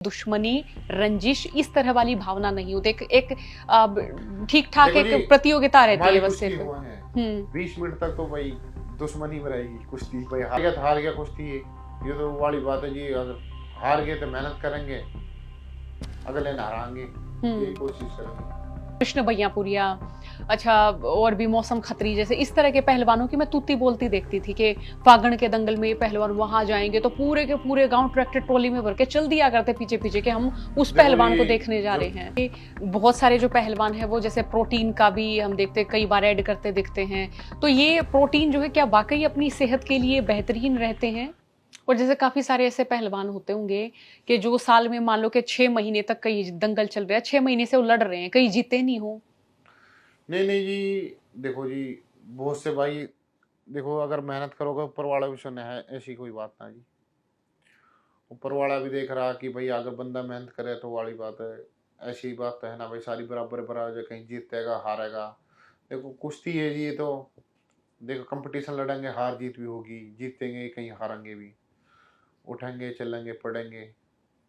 दुश्मनी, रंजिश इस तरह वाली भावना नहीं होती। एक ठीक ठाक देखो जी, एक प्रतियोगिता रहती है हमारी बस कुश्ती सिर्फ। हुआ है 20 मिनट तक तो भाई दुश्मनी में रहेगी कुश्ती। भाई हार गया कुश्ती है, ये तो वाली बात है जी। अगर हार गए तो मेहनत करेंगे, अगले न हारांगे, ये कोशिश करेंगे। कृष्ण भैयापुरिया, अच्छा, और भी मौसम खत्री जैसे इस तरह के पहलवानों की मैं तूती बोलती देखती थी कि फागण के दंगल में ये पहलवान वहां जाएंगे तो पूरे के पूरे गांव ट्रैक्टर ट्रॉली में भर के चल दिया करते पीछे पीछे कि हम उस पहलवान को देखने जा रहे हैं। ये बहुत सारे जो पहलवान है वो जैसे प्रोटीन का भी हम देखते कई बार ऐड करते दिखते हैं, तो ये प्रोटीन जो है क्या वाकई अपनी सेहत के लिए बेहतरीन रहते हैं? और जैसे काफी सारे ऐसे पहलवान होते होंगे कि जो साल में मान लो कि 6 महीने तक कई दंगल चल रहा है, 6 महीने से वो लड़ रहे हैं, कई जीते नहीं हो। नहीं नहीं जी, देखो जी, बहुत से भाई, देखो अगर मेहनत करोगे ऊपर वाला भी सुने है, ऐसी कोई बात ना जी। ऊपर वाला भी देख रहा कि भाई अगर बंदा मेहनत करे तो वाली बात है, ऐसी बात तो है ना भाई, सारी बराबर बराबर, कहीं जीतेगा हारेगा। देखो कुश्ती है जी, ये तो देखो कंपटीशन लड़ेंगे, हार जीत भी होगी, जीतेंगे कहीं हारेंगे भी, उठेंगे चलेंगे पढ़ेंगे,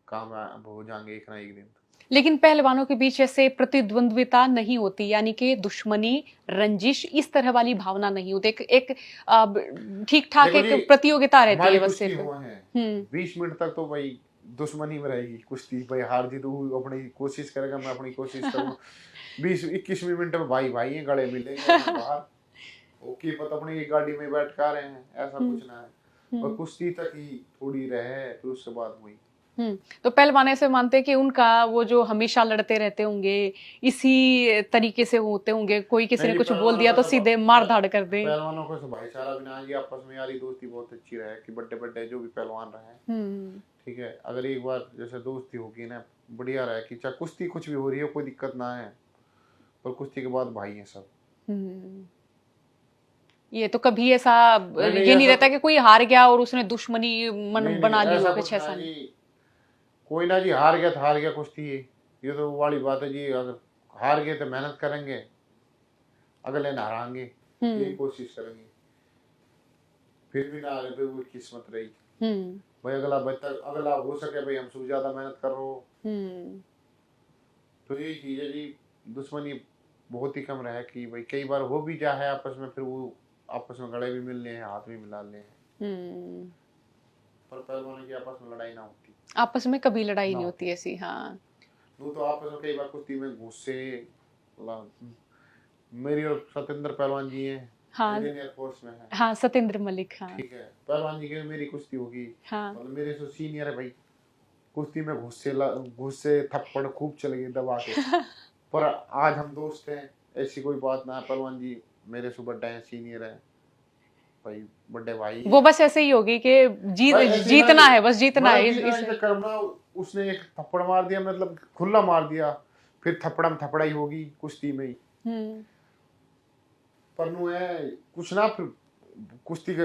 कामयाब हो जाएंगे एक ना एक दिन। लेकिन पहलवानों के बीच ऐसे प्रतिद्वंद्विता नहीं होती, यानी कि दुश्मनी, रंजिश इस तरह वाली भावना नहीं होती। एक ठीक ठाक देखो जी, एक प्रतियोगिता रहती हमारी है बस कुश्ती सिर्फ। हुआ है हम्म 20 मिनट तक तो भाई दुश्मनी में रहेगी कुश्ती। भाई हार जीत वो अपनी कोशिश करेगा, मैं अपनी कोशिश करूंगा। 20-21वीं मिनट में भाई भाई हैं, गले मिलेंगे बाहर, ओके पता अपनी एक गाड़ी में बैठ कर रहे हैं, ऐसा कुछ ना है। और कुश्ती तक ही थोड़ी रहे, फिर उसके बाद वही। तो पहलवान ऐसे मानते हैं कि उनका वो जो हमेशा लड़ते रहते होंगे इसी तरीके से होते होंगे, कोई किसी नहीं ने जी, कुछ बोल दिया तो सीधे मार धाड़ कर दे। पहलवानों को सब भाईचारा भी ना जी, आपस में यारी दोस्ती बहुत अच्छी रहे कि बड़े बड़े जो भी पहलवान रहे, ठीक है, अगर एक बार जैसे दोस्ती होगी ना, बढ़िया रहे कि चाहे कुश्ती कुछ भी हो रही है कोई दिक्कत ना है, पर कुश्ती के बाद भाई हैं सब। ये तो कभी ऐसा नहीं ये नहीं ऐसा रहता कि कोई हार गया और उसने दुश्मनी मन नहीं बना ली हो, ऐसा कुछ कुछ ना ऐसा नहीं। जी, कोई ना जी, हार गया तो हार गया कुश्ती है, ये तो वाली बात है जी। अगर हार गए तो मेहनत करेंगे, अगले न हारांगे, ये कोशिश करेंगे, फिर भी ना हारे फिर वो किस्मत रही। भाई अगला बेहतर, अगला हो सके भाई हमसे ज्यादा मेहनत कर रहे हो, तो यही चीज है जी। दुश्मनी बहुत ही कम रहे कि भाई कई बार हो भी जाए आपस में, फिर वो आपस में गले भी मिलने हैं, हाथ भी मिला ले हैं, पर पहलवानों की आपस में लड़ाई ना होती, आपस में कभी लड़ाई ना नहीं होती। होती ऐसी। हाँ, वो तो आपस में कई बार कुश्ती में गुस्से, मेरी और सत्येंद्र पहलवान जी हैं, हाँ, इंडियन एयरफोर्स में है, हाँ, सत्येंद्र मलिक, हाँ, ठीक है, पहलवान जी की मेरी कुश्ती होगी, हाँ। मतलब मेरे से सीनियर है भाई, कुश्ती में गुस्से थप्पड़ खूब चल गए दबा के, पर आज हम दोस्त हैं, ऐसी कोई बात ना है। पहलवान जी मेरे से बड़े हैं, सीनियर हैं भाई, बड़े भाई वो हैं। बस ऐसे ही होगी कि भाई ऐसे ना जीतना जी, है, बस जीतना मतलब है जीतना के चक्कर में ना, उसने एक थप्पड़ मार दिया, मतलब खुला मार दिया, फिर थप्पड़ में थप्पड़ाई होगी कुश्ती में ही, पर नु है कुछ ना, फिर कुश्ती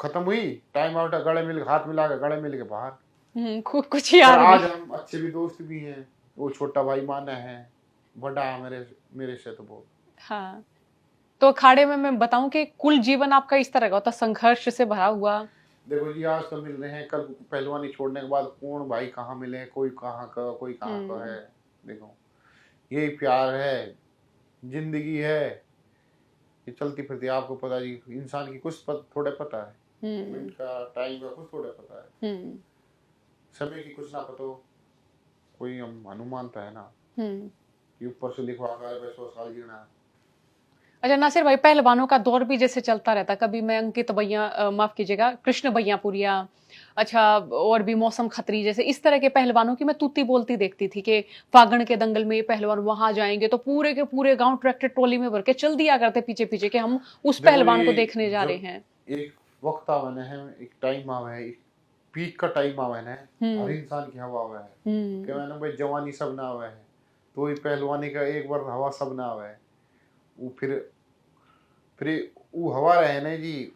खत्म हुई, टाइम आउट, गले मिल हाथ मिला के गले मिल के बाहर। कुछ पर याद आज नहीं। हम अच्छे भी दोस्त भी हैं, वो छोटा भाई माना है, बड़ा है मेरे मेरे से तो बहुत। हाँ, तो अखाड़े में मैं बताऊं कि कुल जीवन आपका इस तरह का होता, संघर्ष से भरा हुआ। देखो जी, आज तो मिल रहे हैं, कल पहलवानी छोड़ने के बाद कौन भाई कहाँ मिले, कोई कहाँ का कोई कहाँ का है। देखो यही प्यार है, जिंदगी है, ये चलती फिरती, आपको पता जी, इंसान की कुछ थोड़े पता है, मिनट का टाइम का कुछ थोड़े पता है, समय की कुछ ना पता हो, कोई हम अनुमान तो है ना कि ऊपर से लिखवा कर 100 साल जीना है। अच्छा नासिर भाई, पहलवानों का दौर भी जैसे चलता रहता, कभी मैं अंकित भैया, माफ कीजिएगा, कृष्ण भैयापुरिया, अच्छा, और भी मौसम खत्री जैसे इस तरह के पहलवानों की मैं तूती बोलती देखती थी कि फागण के दंगल में ये पहलवान वहां जाएंगे तो पूरे के पूरे गांव ट्रैक्टर ट्रॉली में भर के चल दिया करते पीछे पीछे कि हम उस देखो पहलवान को ये देखने जा रहे जब हैं। एक वक्त आवे है, एक टाइम आवे है, एक पीक का टाइम आवे है, हर इंसान की हवा आवे है, क्या मैंने भाई जवानी सब ना आवे है, तो ये पहलवानी का एक बार हवा सब ना आवे है, वो फिर वो हवा रहे ना जी,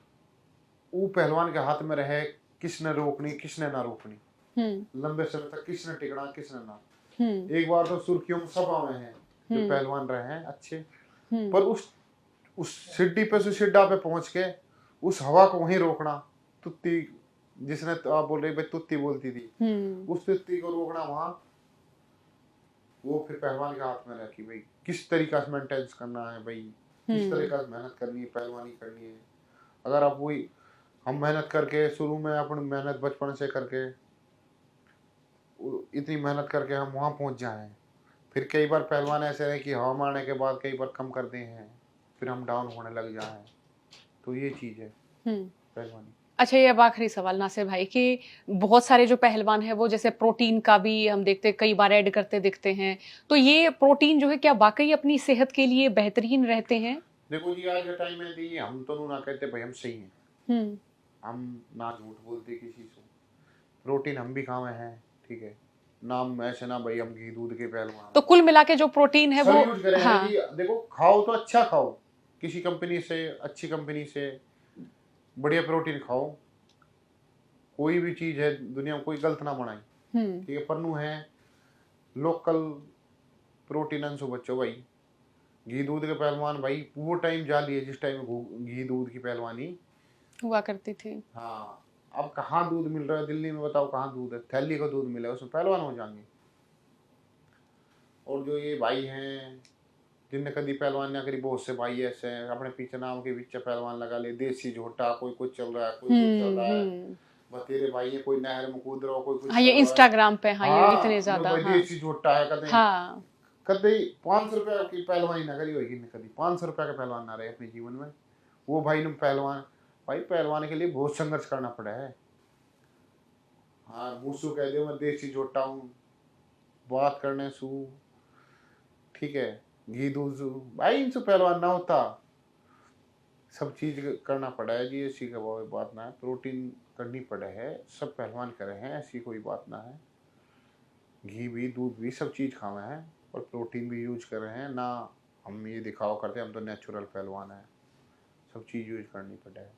वो पहलवान के हाथ में रहे, किसने रोकनी किसने ना रोकनी, लंबे समय तक किसने टिकना किसने ना। एक बार तो सुर्खियों में सब आवे हैं जो पहलवान रहे हैं अच्छे, पर उस सिड्डी पे से सिड्डा पे पहुंच के उस हवा को वहीं रोकना, तुत्ती जिसने तो आप बोल रहे भाई तुत्ती बोलती थी, उस तुत्ती को रोकना वहां, वो फिर पहलवान के हाथ में रहा कि भाई किस तरीका से मेंटेनेंस करना है, भाई किस तरीका से मेहनत करनी है, पहलवानी करनी है। अगर आप वही हम मेहनत करके शुरू में अपनी मेहनत बचपन से करके इतनी मेहनत करके हम वहां पहुंच जाएं, फिर कई बार पहलवान ऐसे रहे कि हम आने के बाद कई बार कम कर दे हैं, फिर हम डाउन होने लग जाएं, तो ये चीज है पहलवानी। अच्छा, ये अब आखिरी सवाल नासिर भाई कि बहुत सारे जो पहलवान है वो जैसे प्रोटीन का भी हम देखते कई बार ऐड करते दिखते हैं, तो ये प्रोटीन जो है क्या वाकई अपनी सेहत के लिए बेहतरीन रहते हैं? देखो जी आज के टाइम में दी हम तो ना कहते भाई हम सही हैं, हम ना झूठ बोलते किसी से, प्रोटीन हम भी खावे हैं, ठीक है, नाम ऐसे ना भाई हम घी दूध के पहलवान तो कुल मिला के जो प्रोटीन है सब वो यूज करें हाँ जी। देखो खाओ तो अच्छा खाओ, किसी कंपनी से, अच्छी कंपनी से बढ़िया प्रोटीन खाओ, कोई भी चीज है दुनिया में कोई गलत ना बनाई, ठीक है, पन्नू है लोकल प्रोटीन अंशु बच्चों भाई। घी दूध के पहलवान भाई वो टाइम जाली है जिस टाइम घी दूध की पहलवानी हुआ करती थी। हाँ, अब कहाँ दूध मिल रहा है दिल्ली में, बताओ कहाँ दूध है, थैली का दूध मिला उसमें पहलवान हो जाएंगे। और जो ये भाई हैं जिनने कभी पहलवान ना करी, बहुत से भाई ऐसे हैं अपने पीछे नाम के पीछे पहलवान लगा ले, देसी झोटा, कोई कुछ चल रहा है, कोई कुछ चल रहा है, बस तेरे भाई है, कोई नहर में कूद रहा हो, कोई कुछ हाँ, ये कर रहा है। इंस्टाग्राम पे हाँ ये हाँ, इतने लो ज्यादा भाई हाँ देसी झोटा है, कदे हाँ कदे 500 रुपया की पहलवानी ना करी होगी, कभी 500 रुपया का पहलवान ना रहे अपने जीवन में। वो भाई ने पहलवान, भाई पहलवान के लिए बहुत संघर्ष करना पड़ा है। हाँ मूसू कह दो मैं देसी झोटा हूँ, बात करने सू, ठीक है, घी दूध सू, भाई इनसे पहलवान ना होता, सब चीज करना पड़ा है जी, ऐसी का बात ना है, प्रोटीन करनी पड़े है, सब पहलवान करे हैं, ऐसी कोई बात ना है। घी भी दूध भी सब चीज खावे हैं और प्रोटीन भी यूज कर रहे हैं ना, हम ये दिखावा करते हैं हम तो नेचुरल पहलवान है, सब चीज यूज करनी पड़े है।